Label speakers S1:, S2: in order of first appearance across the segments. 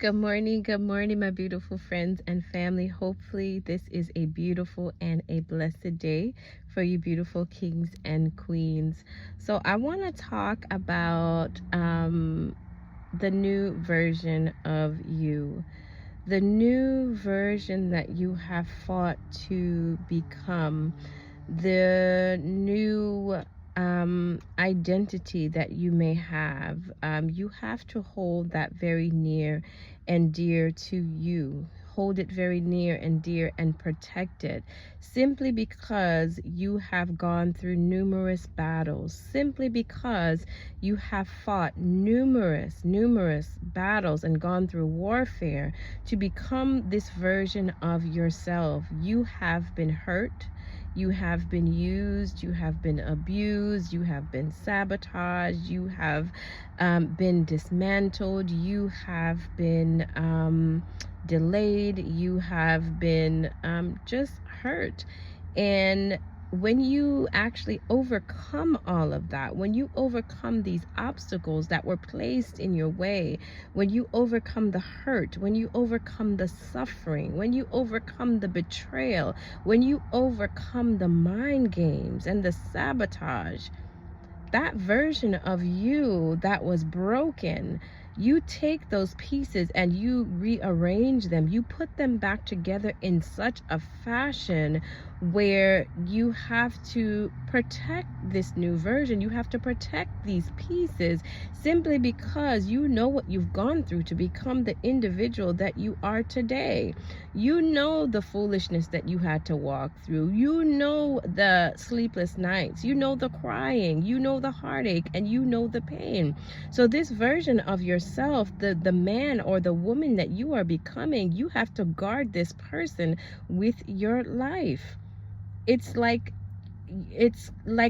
S1: Good morning, my beautiful friends and family. Hopefully, this is a beautiful and a blessed day for you, beautiful kings and queens. So, I want to talk about the new version of you, the new version that you have fought to become, the new identity that you may have. You have to hold that very near and dear to you. Hold it very near and dear and protect it, simply because you have gone through numerous battles, simply because you have fought numerous battles and gone through warfare to become this version of yourself. You have been hurt, you have been used, you have been abused, you have been sabotaged, you have been dismantled, you have been delayed, you have been just hurt. And when you actually overcome all of that, when you overcome these obstacles that were placed in your way, when you overcome the hurt, when you overcome the suffering, when you overcome the betrayal, when you overcome the mind games and the sabotage, that version of you that was broken, you take those pieces and you rearrange them. You put them back together in such a fashion where you have to protect this new version. You have to protect these pieces simply because you know what you've gone through to become the individual that you are today. You know the foolishness that you had to walk through. You know the sleepless nights. You know the crying. You know the heartache, and you know the pain. So this version of yourself, the man or the woman that you are becoming, you have to guard this person with your life. It's like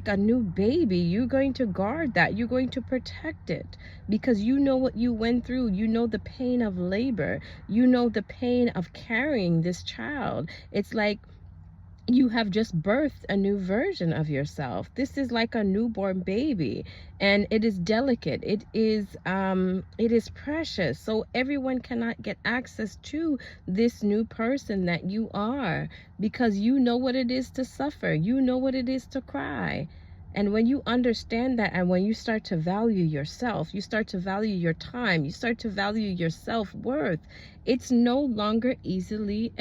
S1: a new baby. You're going to guard that. You're going to protect it because you know what you went through. You know the pain of labor. You know the pain of carrying this child. It's like you have just birthed a new version of yourself. This is like a newborn baby, and it is delicate. It is precious. So everyone cannot get access to this new person that you are, because you know what it is to suffer. You know what it is to cry. And when you understand that, and when you start to value yourself, you start to value your time, you start to value your self-worth, it's no longer easily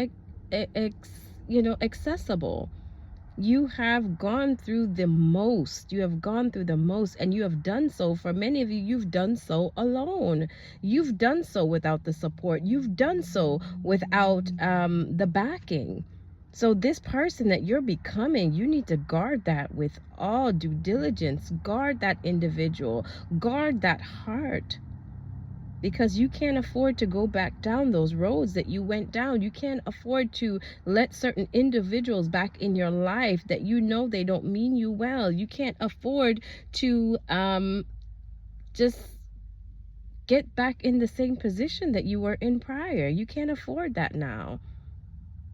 S1: accessible. You have gone through the most. You have gone through the most, and you have done so. For many of you, you've done so alone. You've done so without the support. You've done so without the backing. So this person that you're becoming, you need to guard that with all due diligence. Guard that individual. Guard that heart, because you can't afford to go back down those roads that you went down. You can't afford to let certain individuals back in your life that you know they don't mean you well. You can't afford to just get back in the same position that you were in prior. You can't afford that now.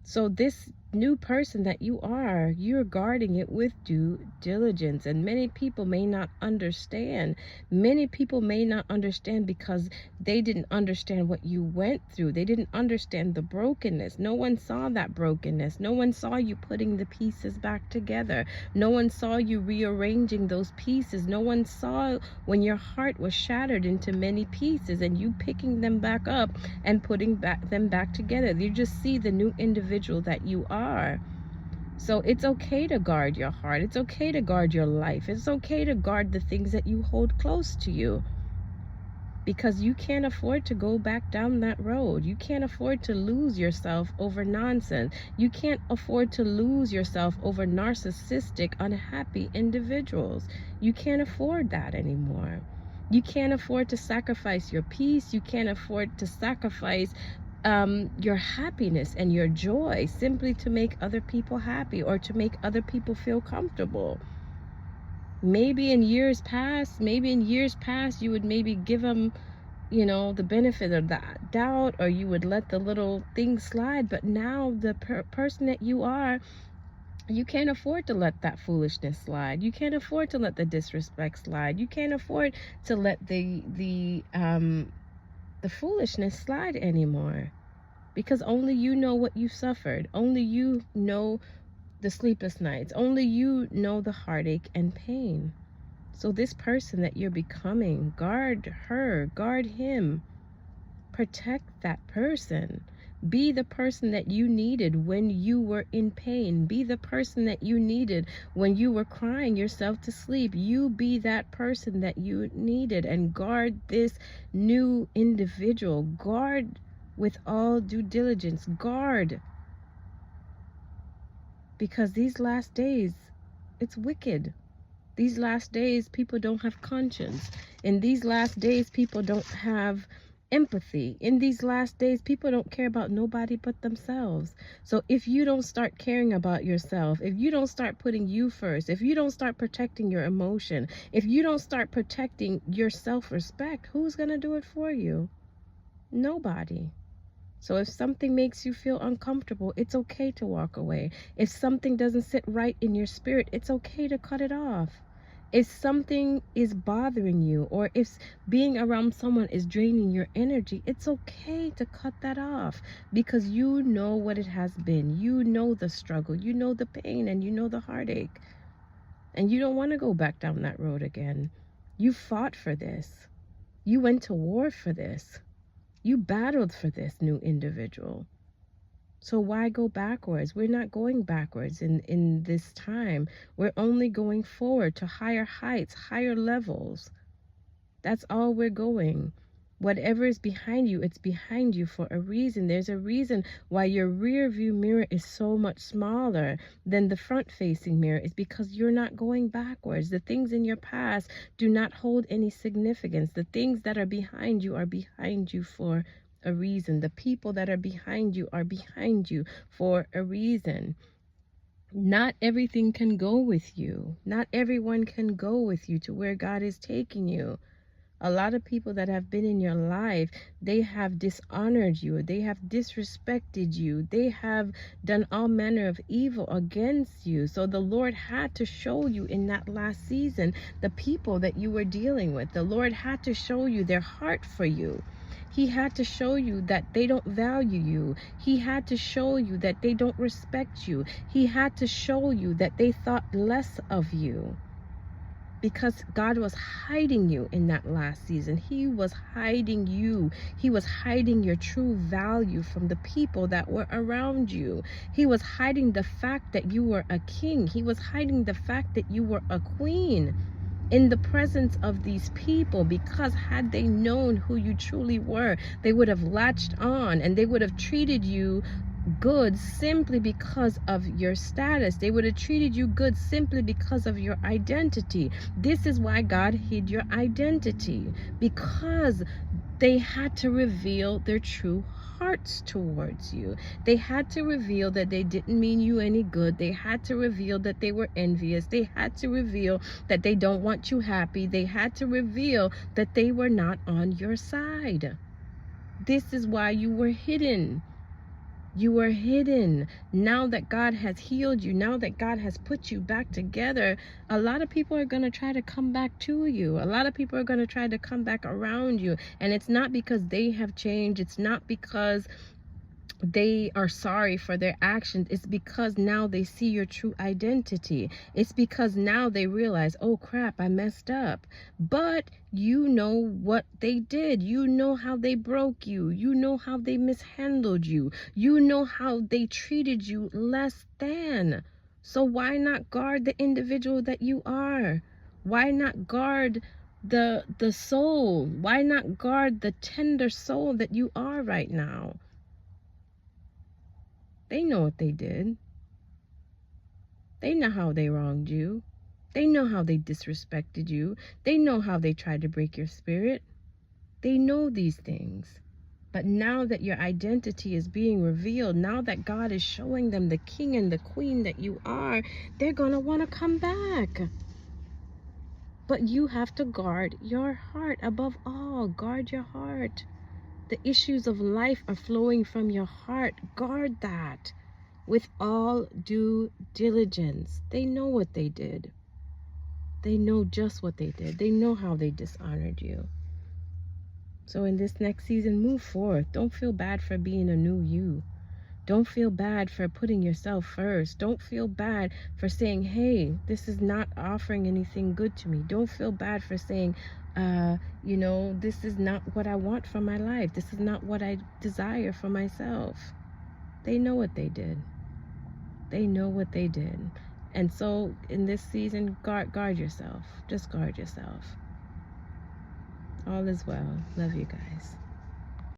S1: So this new person that you are, you're guarding it with due diligence. And many people may not understand. Many people may not understand because they didn't understand what you went through. They didn't understand the brokenness. No one saw that brokenness. No one saw you putting the pieces back together. No one saw you rearranging those pieces. No one saw when your heart was shattered into many pieces and you picking them back up and putting them back together. You just see the new individual that you are. So it's okay to guard your heart. It's okay to guard your life. It's okay to guard the things that you hold close to you, because you can't afford to go back down that road. You can't afford to lose yourself over nonsense. You can't afford to lose yourself over narcissistic, unhappy individuals. You can't afford that anymore. You can't afford to sacrifice your peace. You can't afford to sacrifice your happiness and your joy simply to make other people happy or to make other people feel comfortable. Maybe in years past, you would maybe give them, the benefit of the doubt, or you would let the little things slide. But now the person that you are, you can't afford to let that foolishness slide. You can't afford to let the disrespect slide. You can't afford to let the the foolishness slide anymore, because only you know what you suffered. Only you know the sleepless nights. Only you know the heartache and pain. So this person that you're becoming, guard her, guard him, protect that person. Be the person that you needed when you were in pain. Be the person that you needed when you were crying yourself to sleep. You be that person that you needed, and guard this new individual. Guard with all due diligence. Guard. Because these last days, it's wicked. These last days, people don't have conscience. In these last days, people don't have empathy. In these last days, people don't care about nobody but themselves. So if you don't start caring about yourself, if you don't start putting you first, if you don't start protecting your emotion, if you don't start protecting your self-respect, who's going to do it for you? Nobody. So if something makes you feel uncomfortable, it's okay to walk away. If something doesn't sit right in your spirit, it's okay to cut it off. If something is bothering you, or if being around someone is draining your energy, it's okay to cut that off, because you know what it has been. You know the struggle, you know the pain, and you know the heartache. And you don't want to go back down that road again. You fought for this. You went to war for this. You battled for this new individual. So why go backwards? We're not going backwards in this time. We're only going forward to higher heights, higher levels. That's all we're going. Whatever is behind you, it's behind you for a reason. There's a reason why your rear view mirror is so much smaller than the front facing mirror. It's because you're not going backwards. The things in your past do not hold any significance. The things that are behind you for a reason. The people that are behind you for a reason. Not everything can go with you. Not everyone can go with you to where God is taking you. A lot of people that have been in your life, they have dishonored you. They have disrespected you. They have done all manner of evil against you. So the Lord had to show you in that last season the people that you were dealing with. The Lord had to show you their heart for you. He had to show you that they don't value you. He had to show you that they don't respect you. He had to show you that they thought less of you. Because God was hiding you in that last season. He was hiding you. He was hiding your true value from the people that were around you. He was hiding the fact that you were a king. He was hiding the fact that you were a queen in the presence of these people, because had they known who you truly were, they would have latched on and they would have treated you good simply because of your status. They would have treated you good simply because of your identity. This is why God hid your identity, because they had to reveal their true hearts towards you. They had to reveal that they didn't mean you any good. They had to reveal that they were envious. They had to reveal that they don't want you happy. They had to reveal that they were not on your side. This is why you were hidden. You were hidden. Now that God has healed you, now that God has put you back together, a lot of people are going to try to come back to you. A lot of people are going to try to come back around you. And it's not because they have changed. It's not because they are sorry for their actions. It's because now they see your true identity. It's because now they realize, oh crap, I messed up. But you know what they did. You know how they broke you. You know how they mishandled you. You know how they treated you less than. So why not guard the individual that you are? Why not guard the soul? Why not guard the tender soul that you are right now? They know what they did. They know how they wronged you. They know how they disrespected you. They know how they tried to break your spirit. They know these things. But now that your identity is being revealed, now that God is showing them the king and the queen that you are, they're going to want to come back. But you have to guard your heart above all. Guard your heart. The issues of life are flowing from your heart. Guard that. With all due diligence. They know what they did. They know just what they did. They know how they dishonored you. So in this next season, move forth. Don't feel bad for being a new you. Don't feel bad for putting yourself first. Don't feel bad for saying, hey, this is not offering anything good to me. Don't feel bad for saying, you know, this is not what I want for my life. This is not what I desire for myself. They know what they did. They know what they did. And so in this season, guard yourself. Just guard yourself. All is well. Love you guys.